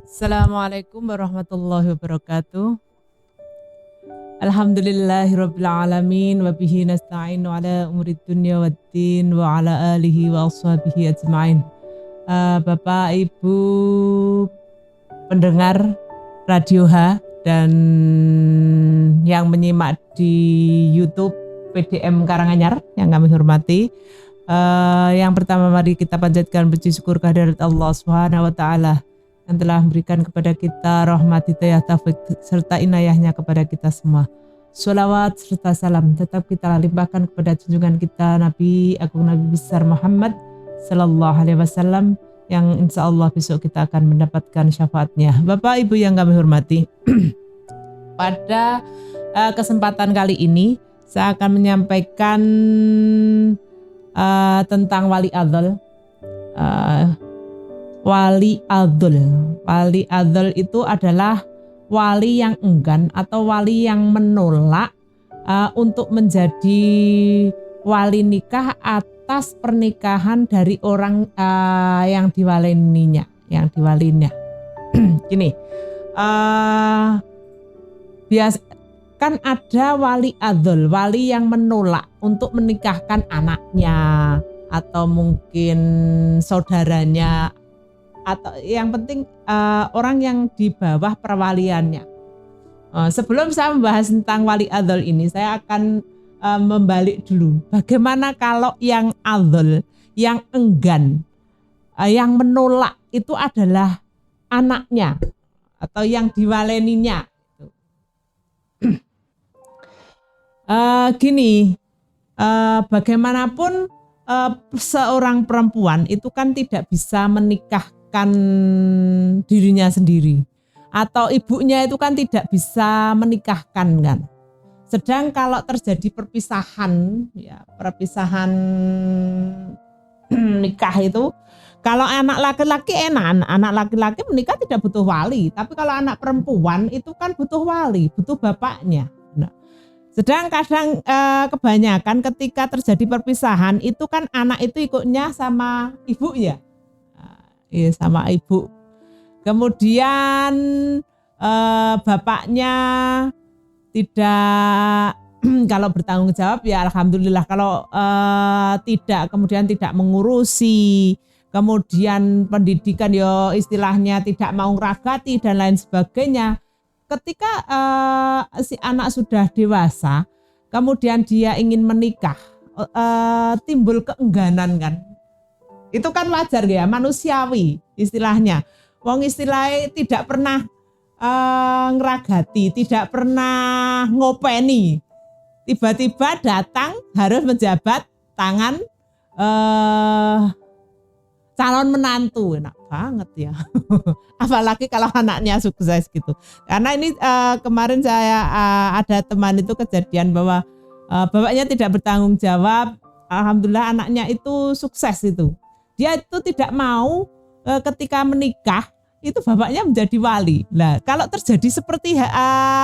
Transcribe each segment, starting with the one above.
Assalamualaikum warahmatullahi wabarakatuh. Alhamdulillahirabbil alamin wa bihi nasta'inu ala umurid dunya waddin wa ala alihi wa ashabihi ajmain. Bapak Ibu pendengar Radio H dan yang menyimak di YouTube PDM Karanganyar yang kami hormati. Yang pertama mari kita panjatkan puji syukur kehadirat Allah Subhanahu wa taala yang telah memberikan kepada kita rahmat, hidayah, taufik serta inayahnya kepada kita semua. Sholawat serta salam tetap kita limpahkan kepada junjungan kita Nabi Agung Nabi besar Muhammad Sallallahu Alaihi Wasallam yang insya Allah besok kita akan mendapatkan syafaatnya. Bapak Ibu yang kami hormati, pada kesempatan kali ini saya akan menyampaikan tentang wali adol. Wali adol. Wali adol itu adalah wali yang enggan atau wali yang menolak untuk menjadi wali nikah atas pernikahan dari orang yang diwalininya. Gini, biasa kan ada wali adol, wali yang menolak untuk menikahkan anaknya atau mungkin saudaranya, atau yang penting orang yang di bawah perwaliannya. Sebelum saya membahas tentang wali adol ini, saya akan membalik dulu. Bagaimana kalau yang adol, yang enggan, yang menolak itu adalah anaknya atau yang diwaleninya. Bagaimanapun seorang perempuan itu kan tidak bisa menikahkan dirinya sendiri, atau ibunya itu kan tidak bisa menikahkan kan. Sedang kalau terjadi perpisahan nikah itu, kalau anak laki-laki enak, anak laki-laki menikah tidak butuh wali, tapi kalau anak perempuan itu kan butuh wali, butuh bapaknya. Sedang kadang kebanyakan ketika terjadi perpisahan itu kan anak itu ikutnya sama ibu ya. Iya, sama ibu. Kemudian bapaknya tidak kalau bertanggung jawab ya alhamdulillah, kalau tidak, kemudian tidak mengurusi, kemudian pendidikan ya istilahnya tidak mau ngeragati dan lain sebagainya. Ketika si anak sudah dewasa, kemudian dia ingin menikah, timbul keengganan kan. Itu kan wajar ya, manusiawi istilahnya. Wong istilahnya tidak pernah ngeragati, tidak pernah ngopeni. Tiba-tiba datang harus menjabat tangan calon menantu, enak banget ya. Apalagi kalau anaknya sukses gitu. Karena ini kemarin saya ada teman itu kejadian bahwa bapaknya tidak bertanggung jawab. Alhamdulillah anaknya itu sukses itu. Dia itu tidak mau ketika menikah itu bapaknya menjadi wali. Nah, kalau terjadi seperti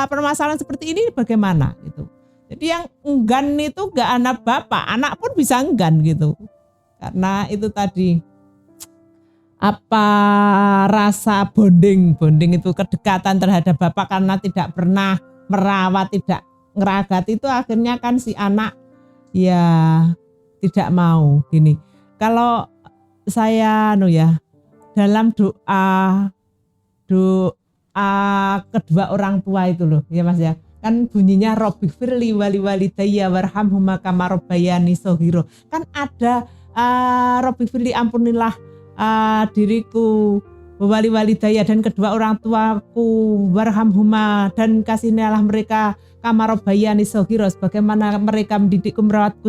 permasalahan seperti ini bagaimana gitu. Jadi yang enggan itu gak anak bapak, anak pun bisa enggan gitu. Karena itu tadi rasa bonding itu, kedekatan terhadap bapak karena tidak pernah merawat, tidak ngeragati, itu akhirnya kan si anak ya tidak mau gini. Kalau saya dalam doa kedua orang tua itu loh ya Mas ya, kan bunyinya Robbighfirli wali walidayya warhamhuma kama rabbayani shaghira. Kan ada Robbighfirli, ampunilah diriku, wali walidayya dan kedua orang tuaku, warhamhuma dan kasihanilah mereka kama rabbayani shaghira, sebagaimana mereka mendidikku merawatku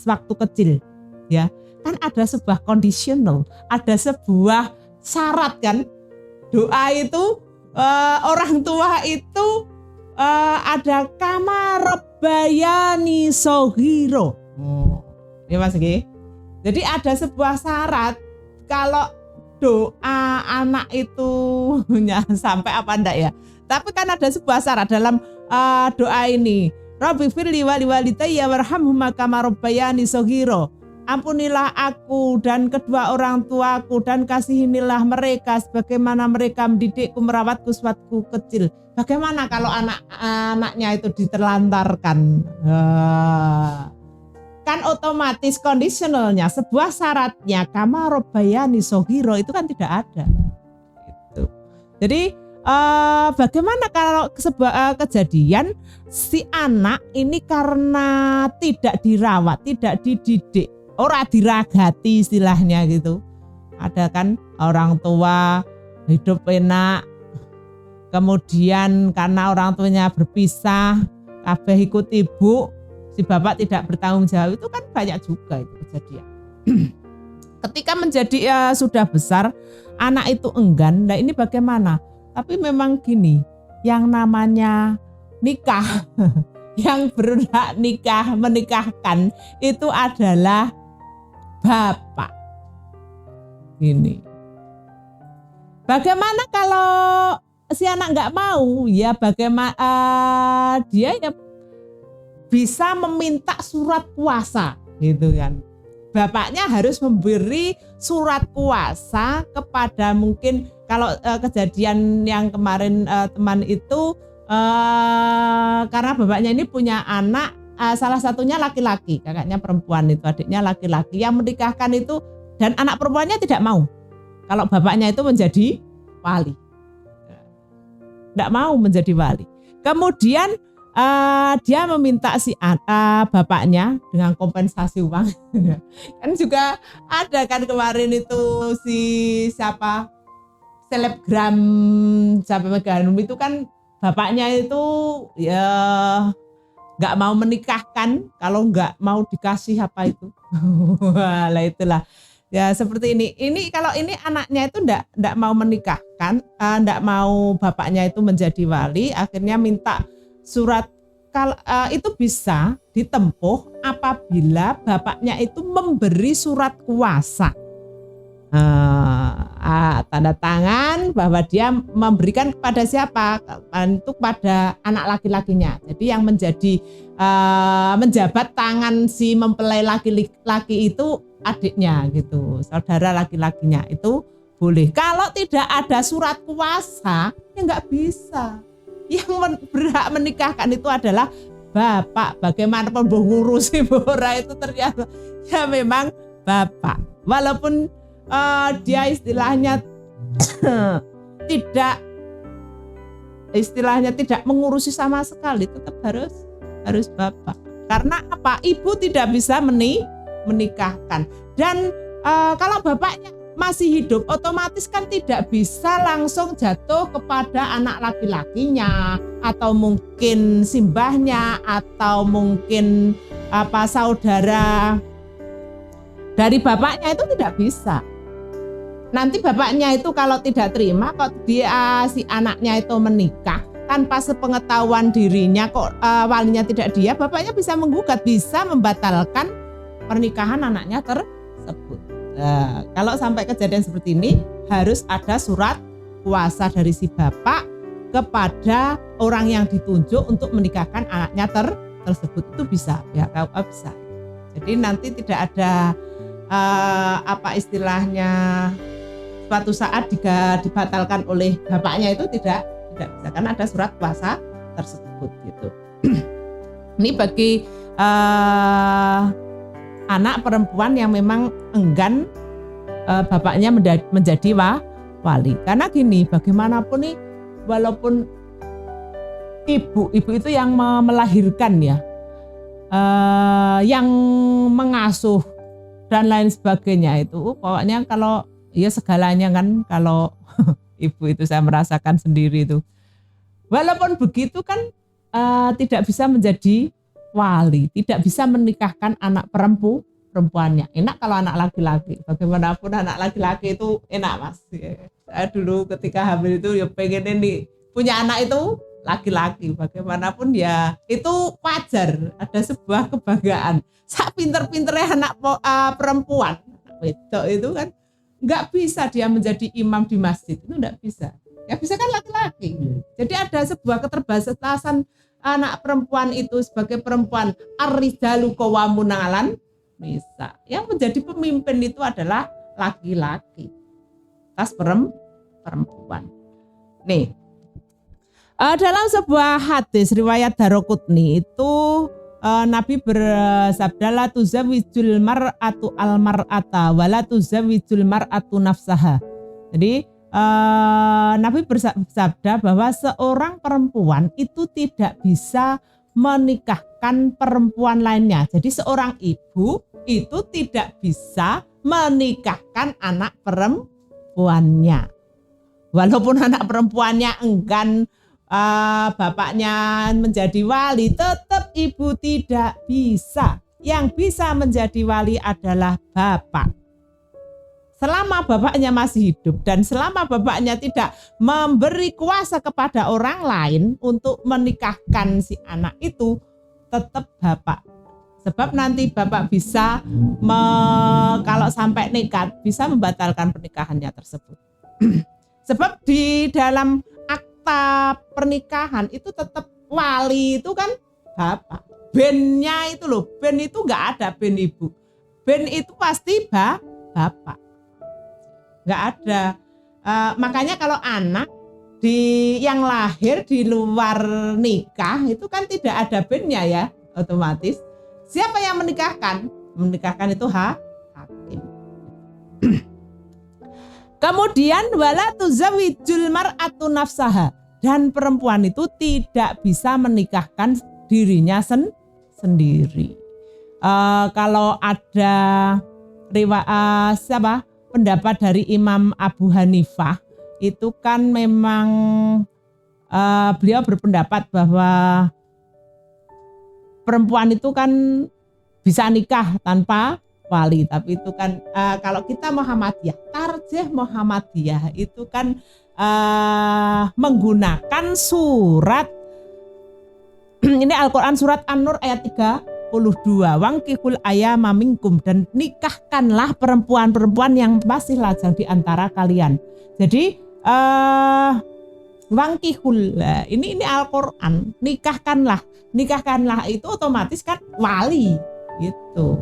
waktu kecil ya. Kan ada sebuah conditional, ada sebuah syarat kan. Doa itu orang tua itu ada kama rabbayani shaghira. Ya Mas G. Jadi ada sebuah syarat kalau doa anak itu sampai apa enggak ya. Tapi kan ada sebuah syarat dalam doa ini. Robbighfirli wali walidayya warhamhuma kama rabbayani shaghira. ampunilah aku dan kedua orang tuaku dan kasihinilah mereka sebagaimana mereka mendidikku merawatku sewaktu kecil. Bagaimana kalau anak-anaknya itu diterlantarkan? Kan otomatis kondisionalnya sebuah syaratnya kama robbayani sohiro itu kan tidak ada. Gitu. Jadi bagaimana kalau sebuah kejadian si anak ini karena tidak dirawat, tidak dididik, ora diragati istilahnya gitu. Ada kan orang tua hidup enak, kemudian karena orang tuanya berpisah, kabeh ikut ibu, si bapak tidak bertanggung jawab, itu kan banyak juga itu kejadian. Ketika menjadi sudah besar, anak itu enggan, nah ini bagaimana? Tapi memang gini, yang namanya nikah, yang berhak nikah, menikahkan itu adalah bapak. Gini. Bagaimana kalau si anak nggak mau? Ya bagaimana dia ya bisa meminta surat kuasa, gitu kan. Bapaknya harus memberi surat kuasa kepada mungkin kalau kejadian yang kemarin teman itu karena bapaknya ini punya anak salah satunya laki-laki, kakaknya perempuan itu, adiknya laki-laki yang menikahkan itu dan anak perempuannya tidak mau kalau bapaknya itu menjadi wali, tidak mau menjadi wali. Kemudian dia meminta si bapaknya dengan kompensasi uang. Kan juga ada kan kemarin itu si siapa selebgram siapa Meganum itu kan bapaknya itu ya nggak mau menikahkan kalau nggak mau dikasih apa itu. Lah itulah ya seperti ini. Ini kalau ini anaknya itu nggak mau menikahkan, nggak mau bapaknya itu menjadi wali, akhirnya minta surat. Itu bisa ditempuh apabila bapaknya itu memberi surat kuasa, tanda tangan bahwa dia memberikan kepada siapa, itu pada anak laki-lakinya. Jadi yang menjadi menjabat tangan si mempelai laki-laki itu adiknya gitu, saudara laki-lakinya itu boleh. Kalau tidak ada surat kuasa ya nggak bisa. Yang berhak menikahkan itu adalah bapak. Bagaimanapun ngurusi bora itu ternyata ya memang bapak. Walaupun dia istilahnya tidak mengurusi sama sekali, tetap harus bapak. Karena apa? Ibu tidak bisa menikahkan. Dan kalau bapaknya masih hidup, otomatis kan tidak bisa langsung jatuh kepada anak laki-lakinya atau mungkin simbahnya atau mungkin saudara dari bapaknya, itu tidak bisa. Nanti bapaknya itu kalau tidak terima kok dia si anaknya itu menikah tanpa sepengetahuan dirinya, kok walinya tidak dia, bapaknya bisa menggugat, bisa membatalkan pernikahan anaknya tersebut. Nah, kalau sampai kejadian seperti ini harus ada surat kuasa dari si bapak kepada orang yang ditunjuk untuk menikahkan anaknya tersebut. Itu bisa, pihak KUA bisa. Jadi nanti tidak ada istilahnya suatu saat jika dibatalkan oleh bapaknya itu tidak bisa, karena ada surat kuasa tersebut gitu. Ini bagi anak perempuan yang memang enggan bapaknya menjadi wali. Karena gini, bagaimanapun nih, walaupun ibu itu yang melahirkan ya, yang mengasuh dan lain sebagainya, itu pokoknya kalau ya segalanya kan kalau ibu itu saya merasakan sendiri itu. Walaupun begitu kan tidak bisa menjadi wali, tidak bisa menikahkan anak perempuannya. Enak kalau anak laki-laki. Bagaimanapun anak laki-laki itu enak, Mas. Saya dulu ketika hamil itu ya pengen ini punya anak itu laki-laki. Bagaimanapun ya itu wajar, ada sebuah kebanggaan. Sak pinter-pinternya anak perempuan, wedok itu kan nggak bisa dia menjadi imam di masjid, itu nggak bisa. Ya bisa kan laki-laki. Jadi ada sebuah keterbatasan anak perempuan itu sebagai perempuan, ar-rijalu qawwamun 'alan bisa. Yang menjadi pemimpin itu adalah laki-laki atas perempuan. Nih, dalam sebuah hadis riwayat Daroqutni itu Nabi bersabda, la tuzawijul mar'atu al mar'ata wa la tuzawijul mar'atu nafsaha. Jadi Nabi bersabda bahwa seorang perempuan itu tidak bisa menikahkan perempuan lainnya. Jadi seorang ibu itu tidak bisa menikahkan anak perempuannya. Walaupun anak perempuannya enggan bapaknya menjadi wali, tetap ibu tidak bisa. Yang bisa menjadi wali adalah bapak. Selama bapaknya masih hidup dan selama bapaknya tidak memberi kuasa kepada orang lain untuk menikahkan si anak itu, tetap bapak. Sebab nanti bapak bisa kalau sampai nekat bisa membatalkan pernikahannya tersebut. Sebab di dalam akta pernikahan itu tetap wali itu kan bapak. Ben-nya itu loh, ben itu nggak ada ben ibu. Ben itu pasti bapak. Nggak ada. Makanya kalau anak yang lahir di luar nikah itu kan tidak ada ben-nya ya, otomatis. Siapa yang menikahkan? Menikahkan itu hakim. Kemudian wala tuzawijul mar'atu nafsaha, dan perempuan itu tidak bisa menikahkan dirinya sendiri. Kalau ada pendapat dari Imam Abu Hanifah itu kan memang beliau berpendapat bahwa perempuan itu kan bisa nikah tanpa wali, tapi itu kan kalau kita Muhammadiyah, tarjih Muhammadiyah itu kan menggunakan surat ini Al-Quran surat An-Nur ayat 32, wangkihul ayama minkum, dan nikahkanlah perempuan-perempuan yang masih lajang di antara kalian. Jadi wangkihul, ini Al-Quran, nikahkanlah itu otomatis kan wali gitu.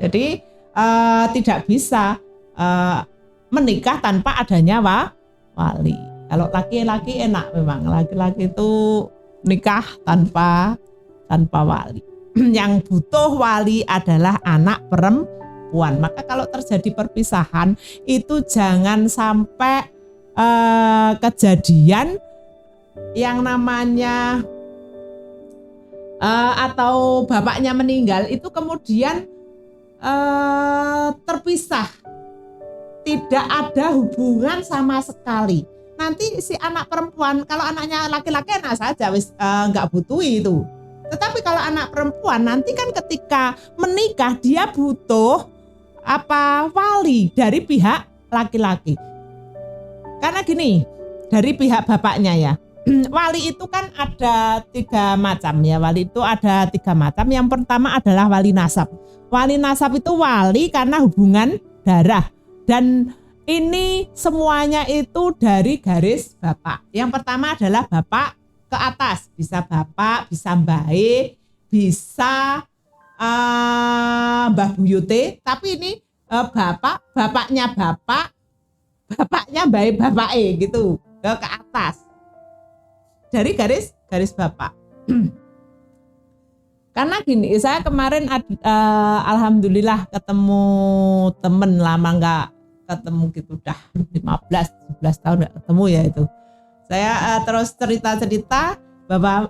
Jadi tidak bisa menikah tanpa adanya wali. Kalau laki-laki enak, memang laki-laki itu nikah tanpa wali. Yang butuh wali adalah anak perempuan. Maka kalau terjadi perpisahan itu jangan sampai kejadian yang namanya atau bapaknya meninggal itu kemudian terpisah, tidak ada hubungan sama sekali. Nanti si anak perempuan, kalau anaknya laki-laki enak saja, nggak butuh itu. Tetapi kalau anak perempuan nanti kan ketika menikah dia butuh wali dari pihak laki-laki. Karena gini, dari pihak bapaknya ya. Wali itu kan ada 3 macam ya. Wali itu ada 3 macam. Yang pertama adalah wali nasab. Wali nasab itu wali karena hubungan darah. Dan ini semuanya itu dari garis bapak. Yang pertama adalah bapak ke atas. Bisa bapak, bisa mbae, bisa mbah buyute. Tapi ini bapaknya mbae bapake gitu. Ke atas. Dari garis bapak. Karena gini, saya kemarin alhamdulillah ketemu temen lama nggak ketemu gitu, udah 15-17 tahun nggak ketemu ya itu. Saya terus cerita bahwa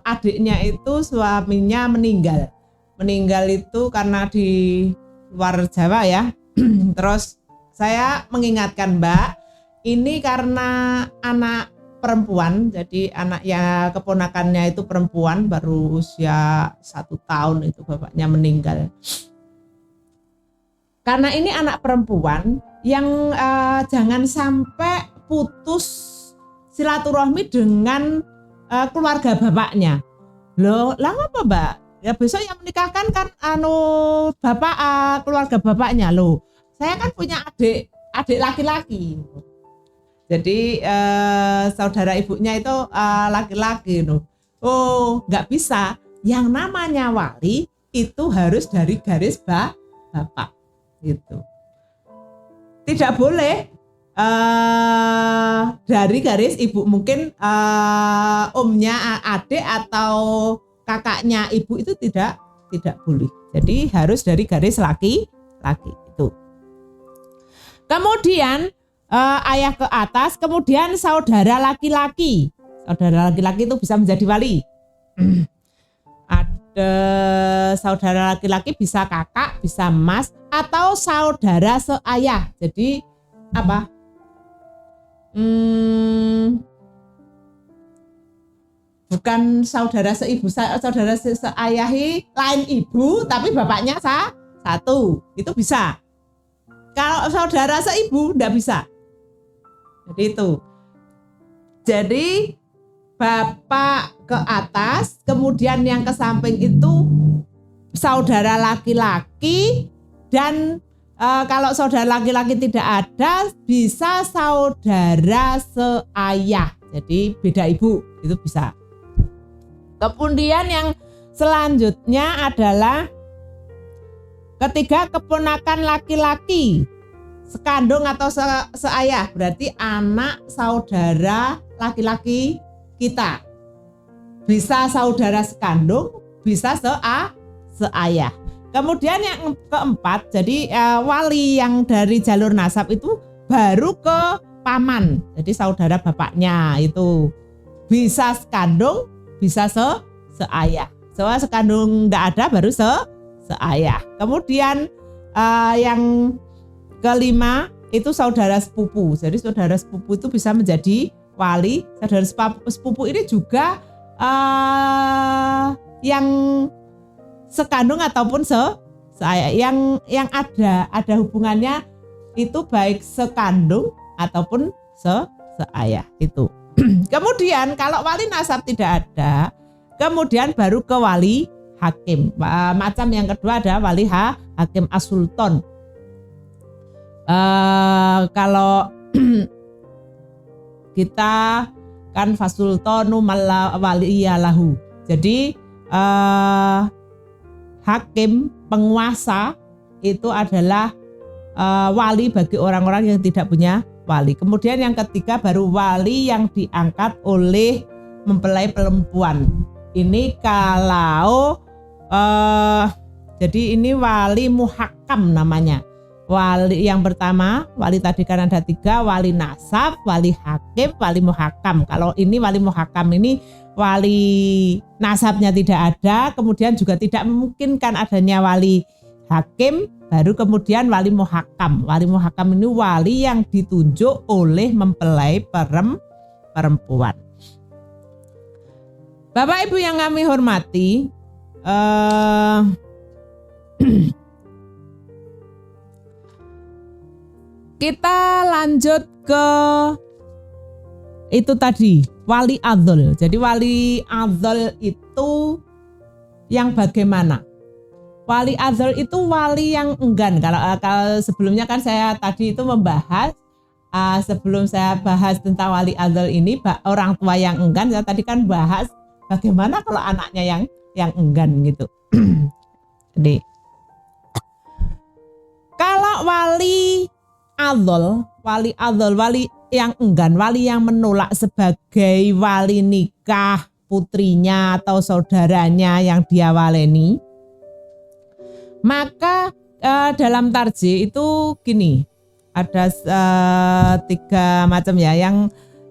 adiknya itu suaminya meninggal. Meninggal itu karena di luar Jawa ya. Terus saya mengingatkan, Mbak, ini karena anak perempuan, jadi anaknya keponakannya itu perempuan, baru usia 1 tahun itu bapaknya meninggal. Karena ini anak perempuan yang jangan sampai putus silaturahmi dengan keluarga bapaknya. Loh, lah apa Mbak? Ya besok yang menikahkan kan bapak keluarga bapaknya loh. Saya kan punya adik laki-laki. Jadi saudara ibunya itu laki-laki loh. Oh, nggak bisa. Yang namanya wali itu harus dari garis bapak gitu. Tidak boleh dari garis ibu, mungkin omnya adik atau kakaknya ibu itu tidak boleh. Jadi harus dari garis laki-laki itu. Kemudian ayah ke atas, kemudian saudara laki-laki. Saudara laki-laki itu bisa menjadi wali. Ada saudara laki-laki bisa kakak, bisa mas, atau saudara seayah. Jadi apa? Bukan saudara seibu, saudara seayahi lain ibu, tapi bapaknya satu. Itu bisa. Kalau saudara seibu enggak bisa. Jadi itu. Jadi bapak ke atas, kemudian yang ke samping itu saudara laki-laki, dan kalau saudara laki-laki tidak ada, bisa saudara seayah. Jadi beda ibu, itu bisa. Kemudian yang selanjutnya adalah ketiga keponakan laki-laki, sekandung atau seayah, berarti anak saudara laki-laki kita. Bisa saudara sekandung, bisa seayah. Kemudian yang keempat, jadi wali yang dari jalur nasab itu baru ke paman, jadi saudara bapaknya itu bisa sekandung, bisa seayah. Soal sekandung enggak ada, baru seayah. Kemudian yang kelima itu saudara sepupu. Jadi saudara sepupu itu bisa menjadi wali. Saudara sepupu ini juga yang sekandung ataupun seayah. Yang ada hubungannya itu baik sekandung ataupun seayah itu. Kemudian kalau wali nasab tidak ada, kemudian baru ke wali hakim. Macam yang kedua ada wali hakim as-sultan. Kalau kita kan fasultanu waliyalahu. Jadi hakim penguasa itu adalah wali bagi orang-orang yang tidak punya wali. Kemudian yang ketiga baru wali yang diangkat oleh mempelai perempuan. Ini kalau jadi ini wali muhakam namanya. Wali yang pertama, wali tadi kan ada tiga, wali nasab, wali hakim, wali muhakam. Kalau ini wali muhakam ini wali nasabnya tidak ada, kemudian juga tidak memungkinkan adanya wali hakim, baru kemudian wali muhakam. Wali muhakam ini wali yang ditunjuk oleh mempelai perempuan. Bapak Ibu yang kami hormati, kita lanjut ke itu tadi, wali adzol. Jadi wali adzol itu yang bagaimana? Wali adzol itu wali yang enggan. Kalau sebelumnya kan saya tadi itu membahas, sebelum saya bahas tentang wali adzol ini, orang tua yang enggan, saya tadi kan bahas bagaimana kalau anaknya yang enggan gitu. Jadi kalau wali adzol, wali yang enggan, wali yang menolak sebagai wali nikah putrinya atau saudaranya yang dia waleni, maka dalam tarjih itu gini, ada tiga macam ya.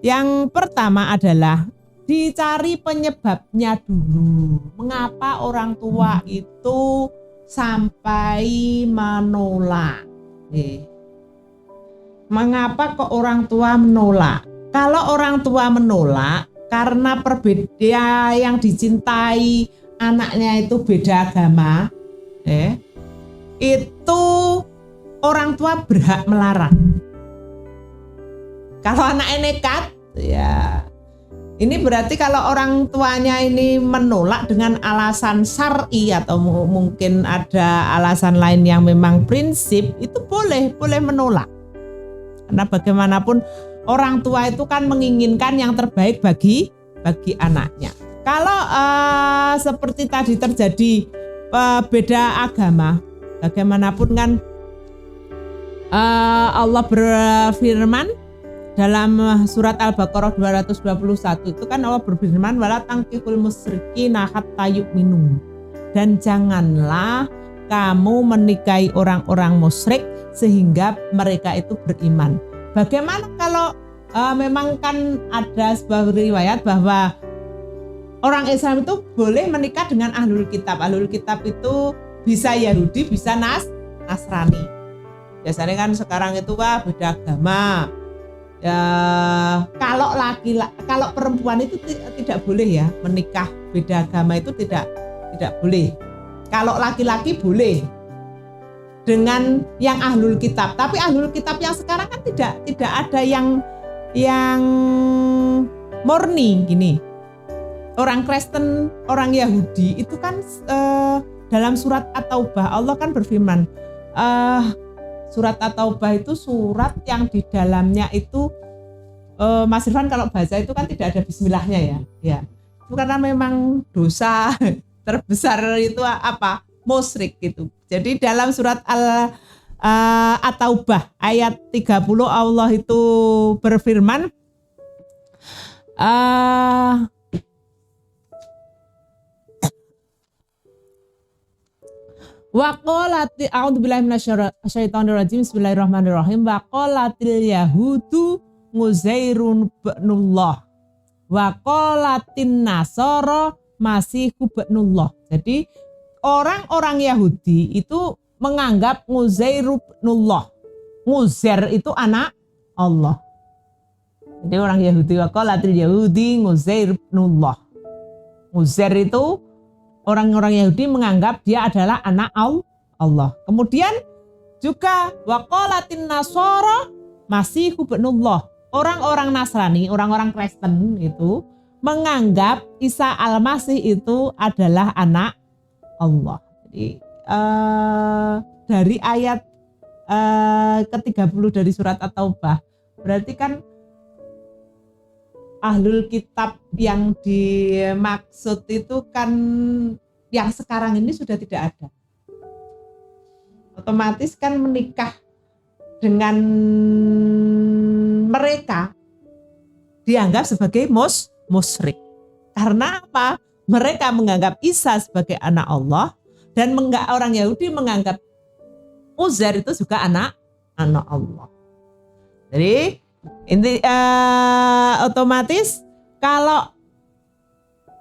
Yang pertama adalah dicari penyebabnya dulu. Mengapa orang tua itu sampai menolak? Mengapa kok orang tua menolak? Kalau orang tua menolak karena perbedaan yang dicintai anaknya itu beda agama, itu orang tua berhak melarang. Kalau anaknya nekat, ya ini berarti kalau orang tuanya ini menolak dengan alasan syar'i atau mungkin ada alasan lain yang memang prinsip, itu boleh menolak. Karena bagaimanapun orang tua itu kan menginginkan yang terbaik bagi anaknya. Kalau seperti tadi terjadi beda agama, bagaimanapun kan Allah berfirman dalam surat Al-Baqarah 221 itu kan Allah berfirman wala tangkihul musyrikina hatta yu'minu, dan janganlah kamu menikahi orang-orang musyrik sehingga mereka itu beriman. Bagaimana kalau memang kan ada sebuah riwayat bahwa orang Islam itu boleh menikah dengan ahlul kitab. Ahlul kitab itu bisa Yahudi, bisa Nasrani. Biasanya kan sekarang itu beda agama. Ya, kalau perempuan itu tidak boleh ya menikah beda agama, itu tidak boleh. Kalau laki-laki boleh dengan yang ahlul kitab. Tapi ahlul kitab yang sekarang kan tidak ada yang murni gini. Orang Kristen, orang Yahudi itu kan dalam surat At-Taubah Allah kan berfirman, surat At-Taubah itu surat yang di dalamnya itu Mas Irfan kalau baca itu kan tidak ada bismillahnya ya. Itu karena memang dosa terbesar itu apa? Musyrik gitu. Jadi dalam surat At-Taubah ayat 30 Allah itu berfirman waqalati a'udzubillahi minasyaitonirrajim bismillahirrahmanirrahim waqalatil yahudu Uzairun ibnullah waqalatin nasara Masihu ibnullah. Jadi orang-orang Yahudi itu menganggap Uzair ibnullah. Uzair itu anak Allah. Jadi orang Yahudi waqalatil yahudi Uzair ibnullah. Uzair itu orang-orang Yahudi menganggap dia adalah anak Allah. Kemudian juga waqalatin nasara Masihu ibnullah. Orang-orang Nasrani, orang-orang Kristen itu menganggap Isa Al-Masih itu adalah anak Allah. Jadi dari ayat ke-30 dari surat At-Taubah berarti kan ahlul kitab yang dimaksud itu kan yang sekarang ini sudah tidak ada. Otomatis kan menikah dengan mereka dianggap sebagai musyrik. Karena apa? Mereka menganggap Isa sebagai anak Allah dan orang Yahudi menganggap Uzair itu juga anak Allah. Jadi otomatis kalau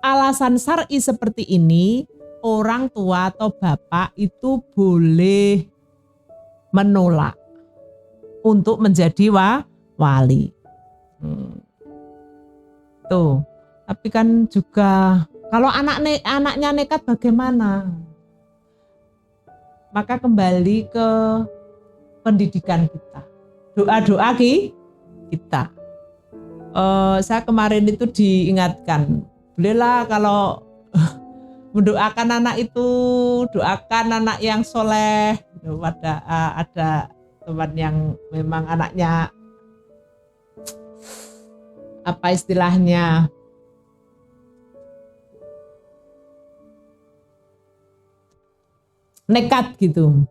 alasan syar'i seperti ini, orang tua atau bapak itu boleh menolak untuk menjadi wali. Tuh. Tapi kan juga kalau anaknya nekat bagaimana? Maka kembali ke pendidikan kita. Doa-doa kita. Saya kemarin itu diingatkan, bolehlah kalau mendoakan anak itu doakan anak yang soleh. Ada teman yang memang anaknya apa istilahnya nekat gitu.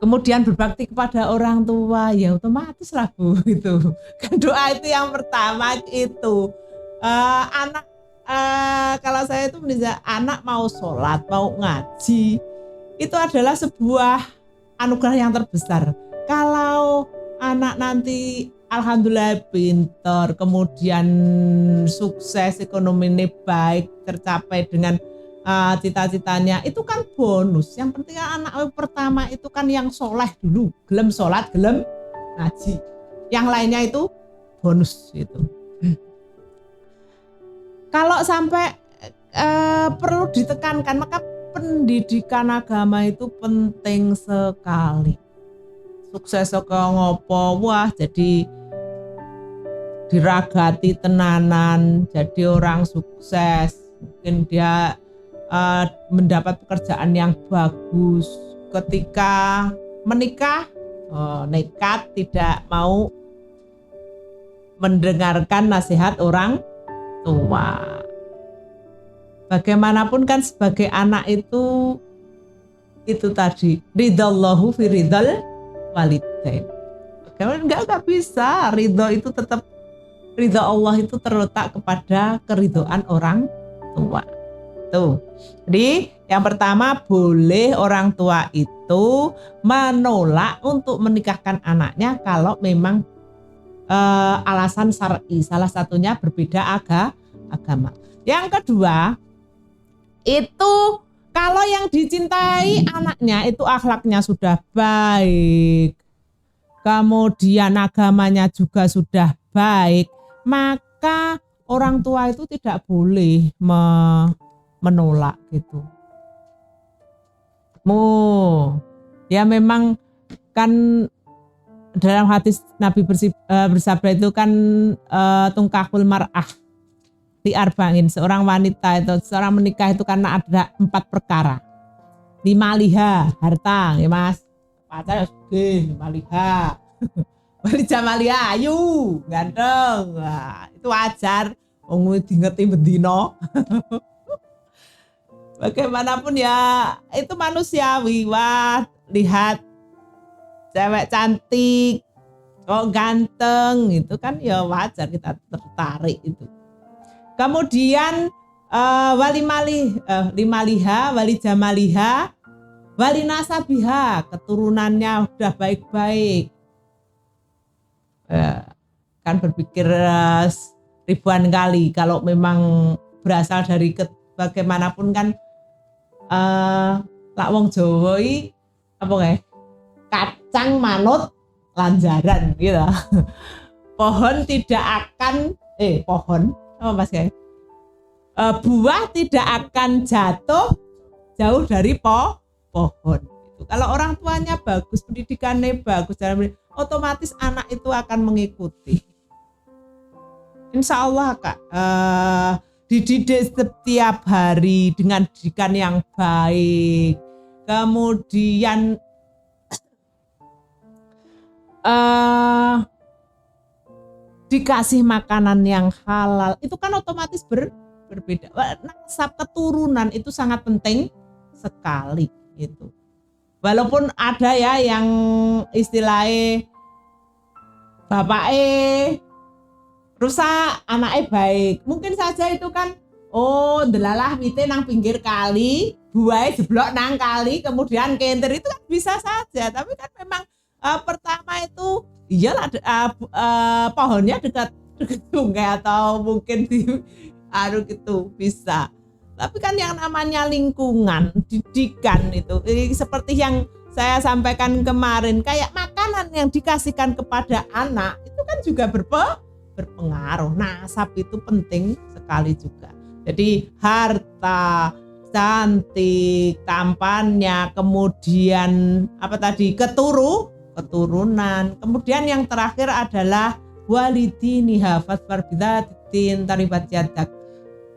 Kemudian berbakti kepada orang tua, ya otomatis lah Bu gitu. Kan doa itu yang pertama itu anak kalau saya itu menurut anak mau sholat, mau ngaji itu adalah sebuah anugerah yang terbesar. Kalau anak nanti alhamdulillah pintar, kemudian sukses, ekonominya baik, tercapai dengan cita-citanya, itu kan bonus. Yang penting anak pertama itu kan yang soleh dulu, gelem sholat, gelem ngaji. Yang lainnya itu bonus itu. Kalau sampai perlu ditekankan, maka pendidikan agama itu penting sekali. Sukses ke ngopo, wah jadi diragati tenanan, jadi orang sukses. Mungkin dia mendapat pekerjaan yang bagus. Ketika menikah, nekat tidak mau mendengarkan nasihat orang tua. Bagaimanapun kan sebagai anak itu itu tadi ridallahu fi ridal walidain. Enggak bisa. Ridho itu tetap, ridho Allah itu terletak kepada keridhaan orang tua. Tuh. Jadi yang pertama, boleh orang tua itu menolak untuk menikahkan anaknya kalau memang alasan syar'i, salah satunya berbeda agama. Yang kedua, itu kalau yang dicintai anaknya itu akhlaknya sudah baik, kemudian agamanya juga sudah baik, maka orang tua itu tidak boleh menolak gitu. Ya memang kan dalam hadis Nabi bersabda itu kan tungkahul mar'ah di arba'in, seorang wanita itu, seorang menikah itu karena ada 4 perkara. 5 liha, harta, ya mas, pacar ya sugih, 5 liha. Wali jamalia, ayu, ganteng, nah, itu wajar. Wong diingeti bendino. Bagaimanapun ya itu manusiawi. Wah, lihat cewek cantik, kok ganteng, itu kan ya wajar kita tertarik itu. Kemudian wali liha, wali jamaliha, wali nasabiha, keturunannya udah baik-baik. Kan berpikir ribuan kali kalau memang berasal dari bagaimanapun kan lak wong Jawa iki apa kayak kacang manut lanjaran gitu. Pohon tidak akan pohon apa mas kayak buah tidak akan jatuh jauh dari pohon. Itu kalau orang tuanya bagus, pendidikannya bagus, otomatis anak itu akan mengikuti. Insya Allah Kak, dididik setiap hari dengan didikan yang baik, kemudian dikasih makanan yang halal, itu kan otomatis berbeda. Nasab keturunan itu sangat penting sekali itu. Walaupun ada ya yang istilahnya bapaknya rusak, anaknya baik. Mungkin saja itu kan, delalah wite nang pinggir kali, buahnya jeblok nang kali, kemudian kenter, itu kan bisa saja. Tapi kan memang pertama itu, iyalah pohonnya dekat sungai atau mungkin di gitu bisa. Tapi kan yang namanya lingkungan, didikan itu, seperti yang saya sampaikan kemarin, kayak makanan yang dikasihkan kepada anak, itu kan juga berpengaruh. Nasab itu penting sekali juga. Jadi harta, cantik, tampannya, kemudian apa tadi, keturunan. Kemudian yang terakhir adalah walidini hafaz farbidatin taribat yadak.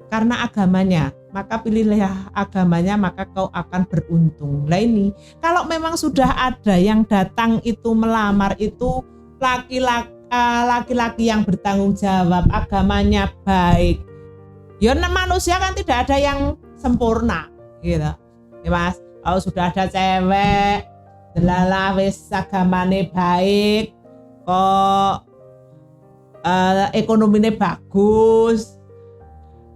Karena agamanya, maka pilihlah agamanya, maka kau akan beruntung. Nah ini, kalau memang sudah ada yang datang itu melamar itu laki-laki yang bertanggung jawab, agamanya baik. Ya manusia kan tidak ada yang sempurna, gitu. Ya mas, kalau sudah ada cewek, delalah wis agamane baik, kok ekonominya bagus,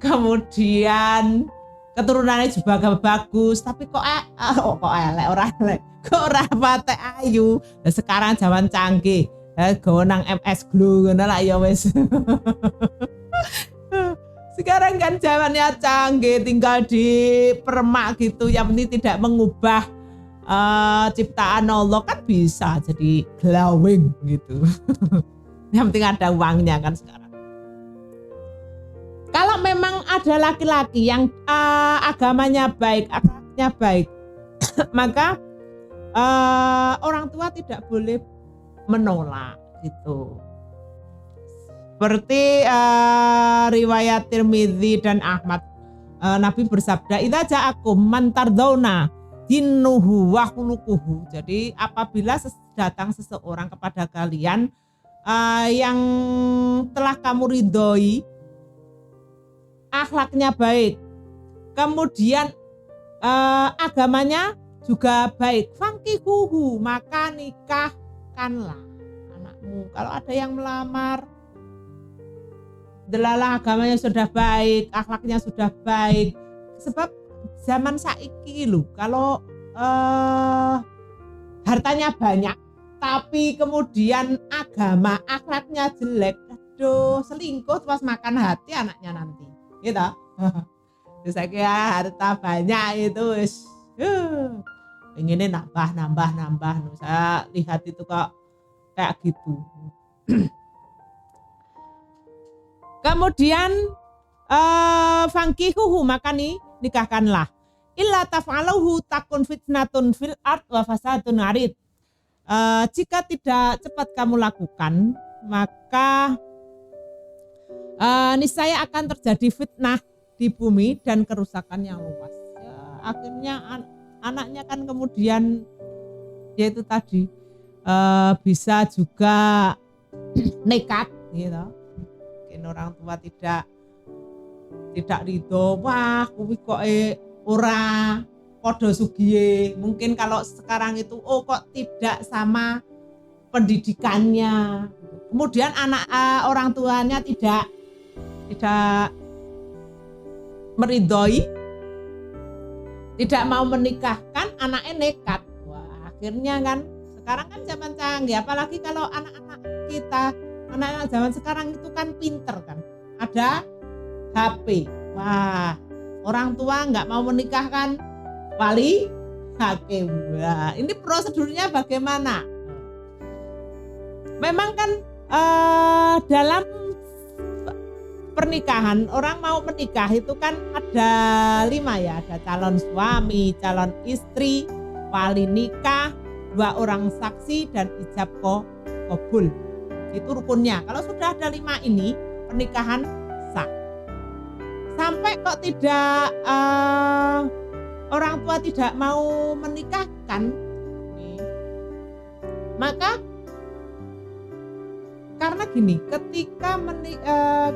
kemudian keturunannya juga bagus, tapi kok elek, kok ora pate ayu. Nah, sekarang zaman canggih, go nang MS Glow ngono lah ya wis. Sekarang kan zamannya canggih, tinggal di permak gitu, yang penting tidak mengubah ciptaan Allah, kan bisa jadi glowing gitu. Yang penting ada uangnya kan sekarang. Kalau memang ada laki-laki yang agamanya baik, akhlaknya baik, maka orang tua tidak boleh menolak gitu. Seperti riwayat Tirmidzi dan Ahmad, Nabi bersabda, "Idza ja'akum man tardawna dinuhu wa khuluquhu." Jadi apabila datang seseorang kepada kalian yang telah kamu ridhoi, akhlaknya baik, kemudian agamanya juga baik. Fankihuhu, maka nikahkanlah anakmu. Kalau ada yang melamar, delalah agamanya sudah baik, akhlaknya sudah baik. Sebab zaman saiki lho, kalau hartanya banyak, tapi kemudian agama, akhlaknya jelek, aduh selingkuh terus makan hati anaknya nanti, gitu. Terus saya kira harta banyak itu wis, pengennya nambah. Saya lihat itu kok kayak gitu. Kemudian fankihuhu, maka nikahkanlah. Illa taf'aluhu takun fitnatun fil ard wa fasadun arid. Jika tidak cepat kamu lakukan, maka niscaya akan terjadi fitnah di bumi dan kerusakan yang luas. Ya, akhirnya anaknya kan kemudian yaitu tadi bisa juga nekat, gitu. Mungkin orang tua tidak ridho, wah kuwi kok ora podo sugiye. Mungkin kalau sekarang itu kok tidak sama pendidikannya. Kemudian orang tuanya tidak meridhoi, tidak mau menikahkan, anaknya nekat. Wah, akhirnya kan sekarang kan zaman canggih, apalagi kalau anak-anak kita, anak-anak zaman sekarang itu kan pinter kan. Ada HP. Wah, orang tua nggak mau menikahkan wali hakim. Wah, ini prosedurnya bagaimana? Memang kan dalam pernikahan, orang mau menikah itu kan ada 5 ya, ada calon suami, calon istri, wali nikah, 2 orang saksi dan ijab qabul. Itu rukunnya. Kalau sudah ada 5 ini, pernikahan sah. Sampai kok tidak orang tua tidak mau menikahkan, maka karena gini, ketika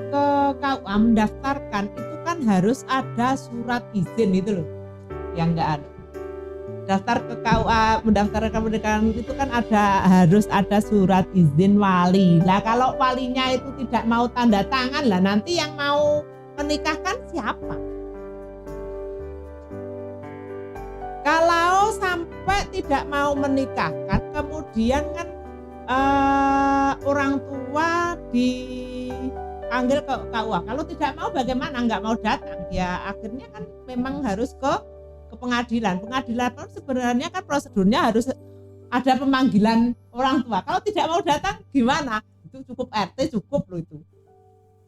ke KUA mendaftarkan itu kan harus ada surat izin itu loh, yang enggak ada. Daftar ke KUA mendaftarkan pernikahan itu kan harus ada surat izin wali. Lah kalau walinya itu tidak mau tanda tangan, lah nanti yang mau menikahkan siapa? Kalau sampai tidak mau menikahkan, kemudian kan orang tua dipanggil ke KUA. Kalau tidak mau bagaimana? Nggak mau datang, ya akhirnya kan memang harus ke pengadilan. Pengadilan pun sebenarnya kan prosedurnya harus ada pemanggilan orang tua. Kalau tidak mau datang gimana? Itu cukup RT cukup loh itu.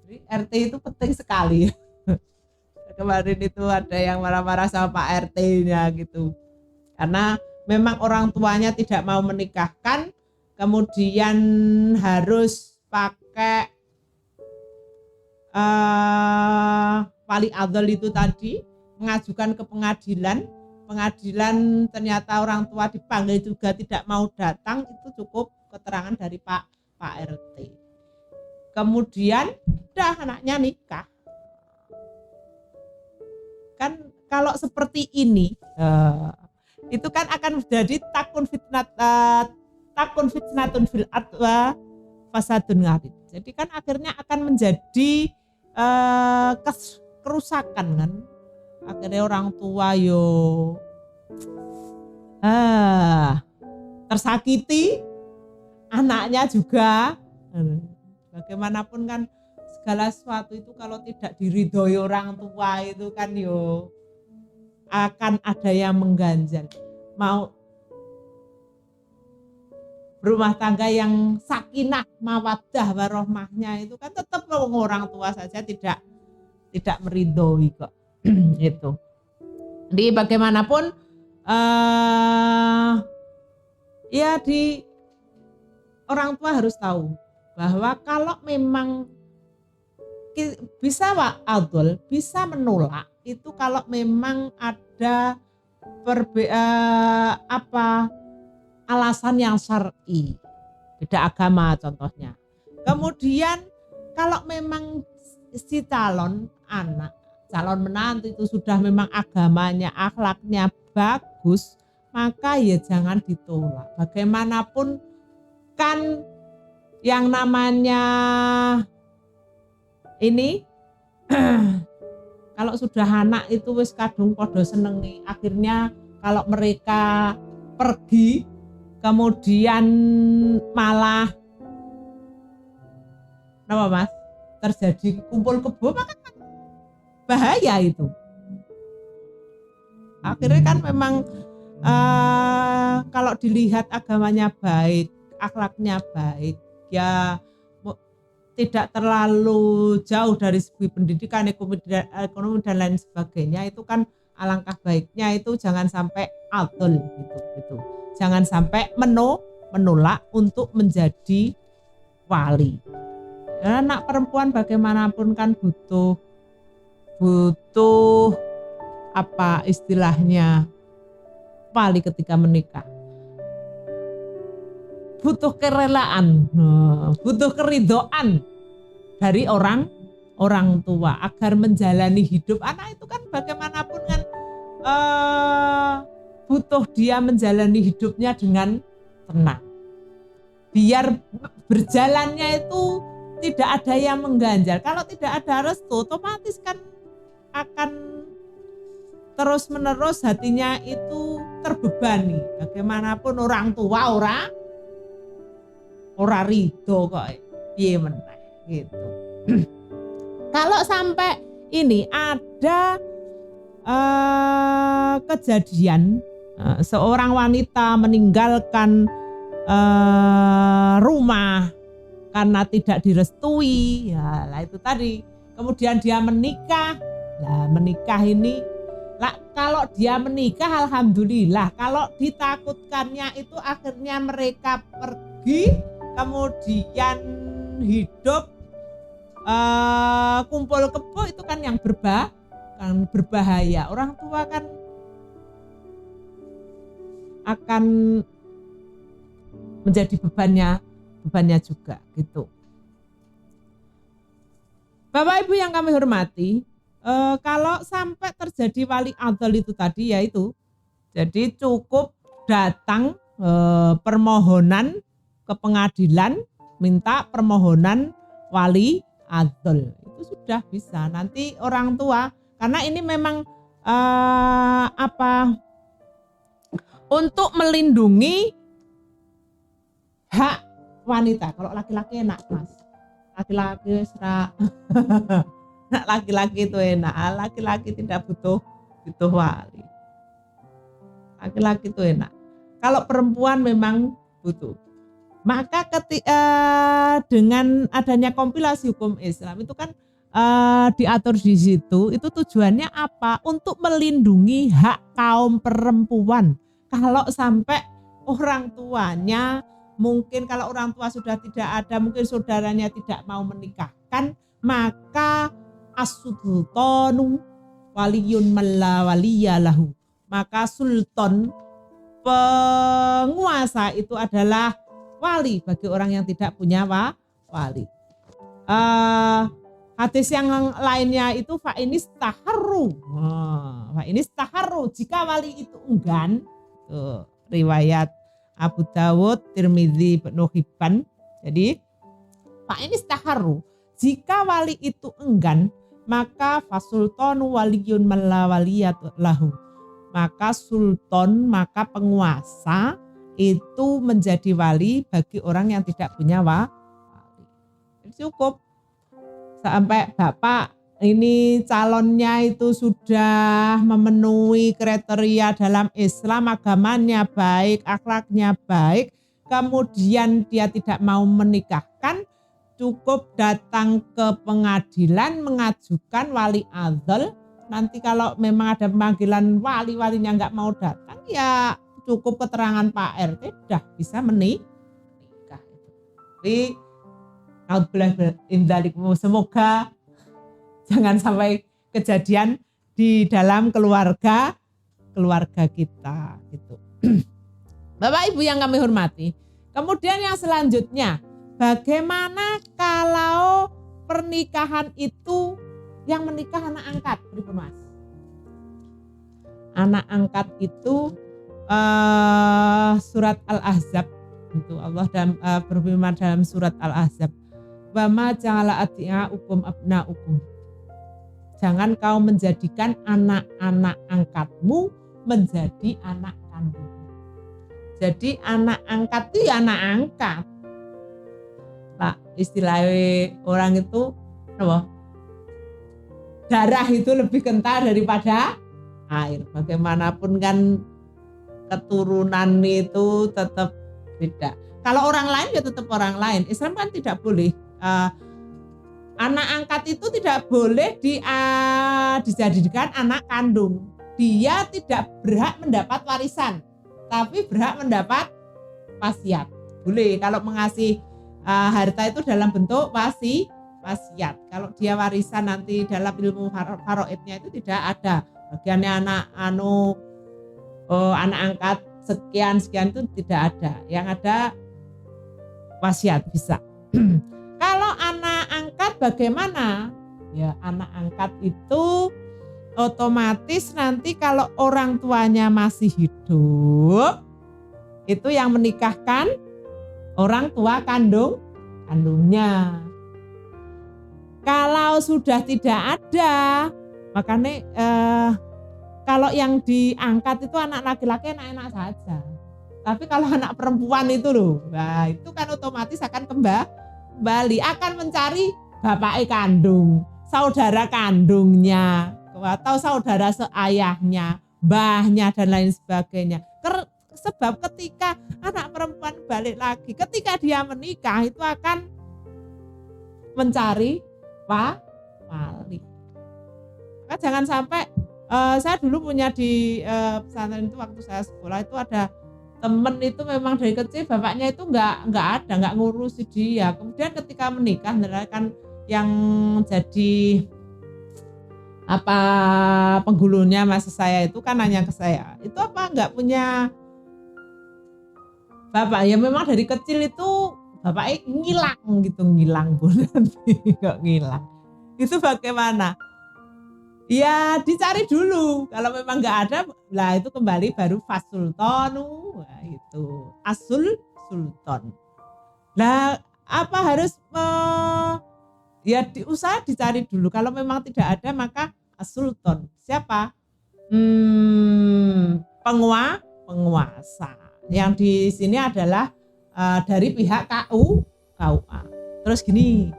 Jadi RT itu penting sekali. Kemarin itu ada yang marah-marah sama Pak RT-nya gitu. Karena memang orang tuanya tidak mau menikahkan, kemudian harus pakai wali adol itu tadi, mengajukan ke pengadilan ternyata orang tua dipanggil juga tidak mau datang, itu cukup keterangan dari Pak RT. Kemudian dah anaknya nikah. Kan kalau seperti ini itu kan akan menjadi takun fitnatun fil ard wa fasadun arid. Jadi kan akhirnya akan menjadi kerusakan kan. Akhirnya orang tua tersakiti, anaknya juga. Bagaimanapun kan segala sesuatu itu kalau tidak diridhoi orang tua itu kan akan ada yang mengganjal. Mau rumah tangga yang sakinah, mawaddah, warohmahnya itu kan tetap orang tua saja tidak meridhoi kok. Itu. Jadi bagaimanapun ya orang tua harus tahu bahwa kalau memang bisa adol, bisa menolak itu kalau memang ada alasan yang syar'i, beda agama contohnya. Kemudian kalau memang si calon menantu itu sudah memang agamanya, akhlaknya bagus, maka ya jangan ditolak. Bagaimanapun kan yang namanya ini kalau sudah anak itu wis kadung podo senengi. Akhirnya kalau mereka pergi kemudian malah apa Mas? Terjadi kumpul kebo, maka bahaya itu. Akhirnya kan memang kalau dilihat agamanya baik, akhlaknya baik, ya tidak terlalu jauh dari segi pendidikan, ekonomi dan lain sebagainya, itu kan alangkah baiknya itu jangan sampai adol gitu. Jangan sampai menolak untuk menjadi wali. Anak perempuan bagaimanapun kan butuh apa istilahnya wali ketika menikah. Butuh kerelaan, butuh keridhaan dari orang tua agar menjalani hidup anak itu kan bagaimanapun kan butuh dia menjalani hidupnya dengan tenang. Biar berjalannya itu tidak ada yang mengganjal. Kalau tidak ada restu, otomatis kan akan terus-menerus hatinya itu terbebani. Bagaimanapun orang tua ora rido kok piye meneh gitu. Kalau sampai ini ada kejadian seorang wanita meninggalkan rumah karena tidak direstui, ya lah itu tadi. Kemudian dia menikah. Nah, menikah ini kalau dia menikah alhamdulillah. Kalau ditakutkannya itu akhirnya mereka pergi kemudian hidup kumpul kebo, itu kan yang berbahaya. Orang tua kan akan menjadi bebannya juga gitu. Bapak Ibu yang kami hormati, kalau sampai terjadi wali adol itu tadi, yaitu jadi cukup datang permohonan ke pengadilan, minta permohonan wali adol, itu sudah bisa. Nanti orang tua, karena ini memang untuk melindungi hak wanita. Kalau laki-laki enak Mas, laki-laki laki-laki itu enak, laki-laki tidak butuh wali. Laki-laki itu enak. Kalau perempuan memang butuh. Maka dengan adanya kompilasi hukum Islam itu kan diatur di situ, itu tujuannya apa? Untuk melindungi hak kaum perempuan. Kalau sampai orang tuanya, mungkin kalau orang tua sudah tidak ada, mungkin saudaranya tidak mau menikahkan, maka as-sultanu waliyun malla waliyalahu. Maka sultan, penguasa itu adalah wali bagi orang yang tidak punya wali. Hadis yang lainnya itu fa'inistaharru. Fa'inistaharru, jika wali itu enggan, riwayat Abu Dawud, Tirmidzi, Ibnu Hibban. Jadi fa'inistaharru, jika wali itu enggan, maka fasultanu waliyun malla waliyat lahu. Maka sultan, maka penguasa itu menjadi wali bagi orang yang tidak punya wali. Cukup sampai bapak ini calonnya itu sudah memenuhi kriteria dalam Islam, agamanya baik, akhlaknya baik, kemudian dia tidak mau menikahkan, cukup datang ke pengadilan mengajukan wali adol. Nanti kalau memang ada pemanggilan walinya nggak mau datang, ya cukup keterangan Pak RT dah bisa menikah. Tapi semoga jangan sampai kejadian di dalam keluarga kita gitu. Bapak Ibu yang kami hormati. Kemudian yang selanjutnya, bagaimana kalau pernikahan itu yang menikah anak angkat, pripun Mas? Anak angkat itu surat Al-Ahzab itu Allah berfirman dalam surat Al-Ahzab, wa ma ja'ala adi'aukum abna'ukum. Jangan kau menjadikan anak-anak angkatmu menjadi anak kandung. Jadi anak angkat itu ya anak angkat. Pak, istilahnya orang itu apa? Darah itu lebih kental daripada air. Bagaimanapun kan keturunan itu tetap beda. Kalau orang lain ya tetap orang lain. Islam kan tidak boleh. Anak angkat itu tidak boleh dijadikan anak kandung. Dia tidak berhak mendapat warisan, tapi berhak mendapat wasiat. Boleh kalau mengasih harta itu dalam bentuk wasiat. Kalau dia warisan nanti dalam ilmu faraidnya itu tidak ada. Bagiannya anak angkat sekian itu tidak ada. Yang ada wasiat bisa. Kalau anak angkat bagaimana? Ya anak angkat itu otomatis nanti kalau orang tuanya masih hidup, itu yang menikahkan orang tua kandungnya. Kalau sudah tidak ada, makanya kalau yang diangkat itu anak laki-laki enak-enak saja. Tapi kalau anak perempuan itu loh, nah itu kan otomatis akan kembali, akan mencari bapak kandung, saudara kandungnya, atau saudara seayahnya, mbahnya dan lain sebagainya. Sebab ketika anak perempuan balik lagi, ketika dia menikah itu akan mencari wali. Maka jangan sampai saya dulu punya di pesantren itu waktu saya sekolah itu ada temen itu memang dari kecil bapaknya itu nggak ngurusi dia. Kemudian ketika menikah kan yang jadi penggulunya masih saya itu kan nanya ke saya, itu nggak punya bapak? Ya memang dari kecil itu bapaknya ngilang pun nanti nggak ngilang. Itu bagaimana? Ya dicari dulu. Kalau memang nggak ada, lah itu kembali baru fasultonu, nah, itu asul sultan. Nah harus ya diusaha dicari dulu. Kalau memang tidak ada maka sultan. Siapa? Penguasa. Yang di sini adalah dari pihak KUA. Terus gini,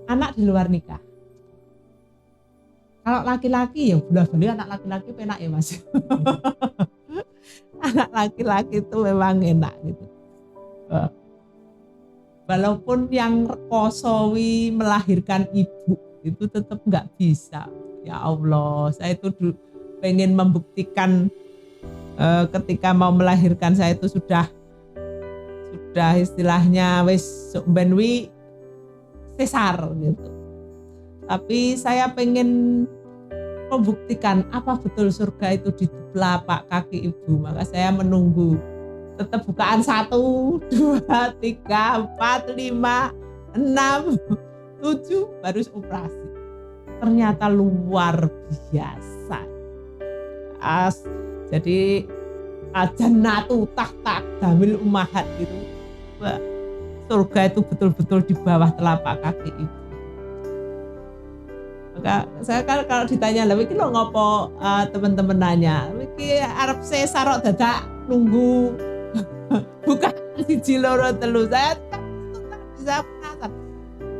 anak di luar nikah. Kalau laki-laki ya boleh anak laki-laki enak ya Mas. Anak laki-laki itu memang enak gitu. Walaupun yang kosowi melahirkan ibu itu tetap nggak bisa. Ya Allah, saya itu pengen membuktikan ketika mau melahirkan saya itu sudah istilahnya wis benwi sesar gitu. Tapi saya pengen membuktikan apa betul surga itu di telapak kaki ibu. Maka saya menunggu tetap bukaan 1, 2, 3, 4, 5, 6, 7 baru operasi. Ternyata luar biasa. Jadi jannatu tahta aqdamil ummahat gitu. Surga itu betul-betul di bawah telapak kaki ibu. Maka saya kan kalau ditanya lah, iki lho ngopo teman-teman nanya, iki arep sesarok dadak nunggu bukan 1, 2, 3. Saya bisa penasaran.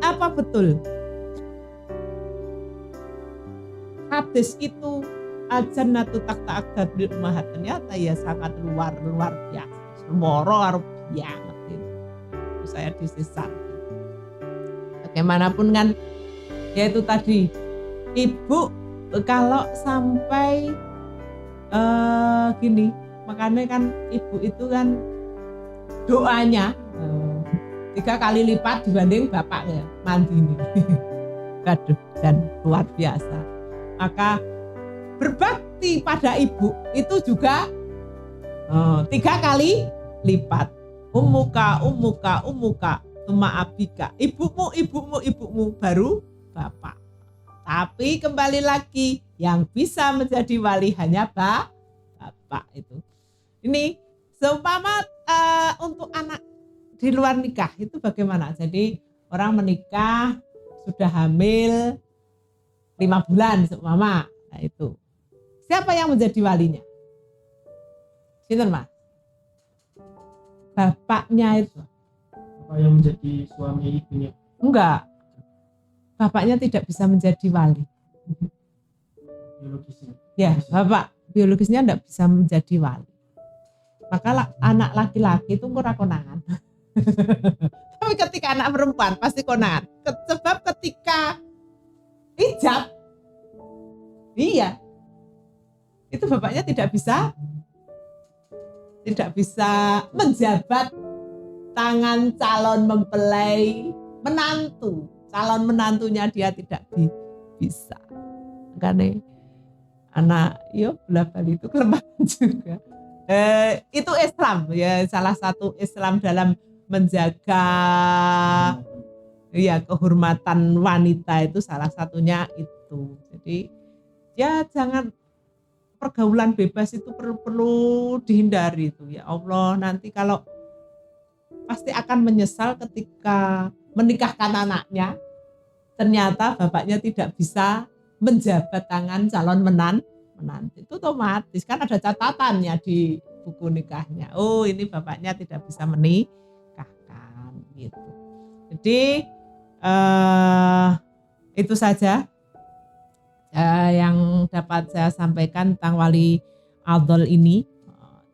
Apa betul hadis itu jannatu tahta aqdamil ummahat? Ternyata ya sangat luar biasa. Semoro arep banget itu. Saya disesat. Bagaimanapun kan ya itu tadi, ibu kalau sampai gini, makanya kan ibu itu kan doanya 3 kali lipat dibanding bapaknya mandi ini. Gaduh, dan luar biasa. Maka berbakti pada ibu itu juga 3 kali lipat. Umuka tuma abika, ibumu baru bapak. Tapi kembali lagi, yang bisa menjadi wali hanya bapak itu. Ini seumpama untuk anak di luar nikah itu bagaimana? Jadi orang menikah sudah hamil 5 bulan seumpama. Nah itu. Siapa yang menjadi walinya? Sinten, Mas? Bapaknya itu. Apa yang menjadi suami ibunya? Enggak. Bapaknya tidak bisa menjadi wali. Biologisnya. Ya, bapak biologisnya tidak bisa menjadi wali. Maka anak laki-laki itu kurang konangan. Tapi ketika anak perempuan pasti konangan. Sebab ketika hijab, iya, itu bapaknya tidak bisa menjabat tangan calon mempelai menantu. Calon menantunya dia tidak bisa. Karena anak bola bali itu kelemahan juga. Itu Islam ya, salah satu Islam dalam menjaga kehormatan wanita itu salah satunya itu. Jadi ya jangan, pergaulan bebas itu perlu dihindari itu. Ya Allah, nanti kalau pasti akan menyesal ketika menikahkan anaknya, ternyata bapaknya tidak bisa menjabat tangan calon menantu. Itu otomatis kan ada catatannya di buku nikahnya. Oh, ini bapaknya tidak bisa menikahkan gitu. Jadi itu saja yang dapat saya sampaikan tentang wali adol ini.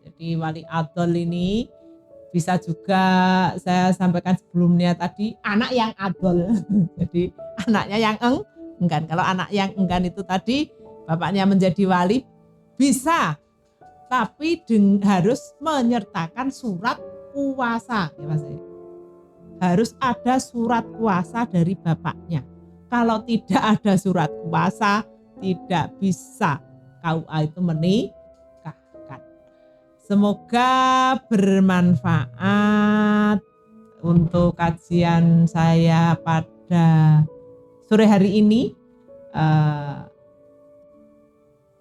Jadi wali adol ini bisa juga saya sampaikan sebelumnya tadi, anak yang adol. Jadi anaknya yang enggan. Kalau anak yang enggan itu tadi bapaknya menjadi wali bisa, tapi harus menyertakan surat kuasa, ya Mas. Harus ada surat kuasa dari bapaknya. Kalau tidak ada surat kuasa, tidak bisa KUA itu menikahkan. Semoga bermanfaat untuk kajian saya pada sore hari ini.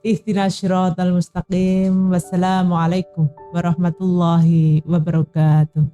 Ihdinas siratal mustaqim. Wassalamualaikum warahmatullahi wabarakatuh.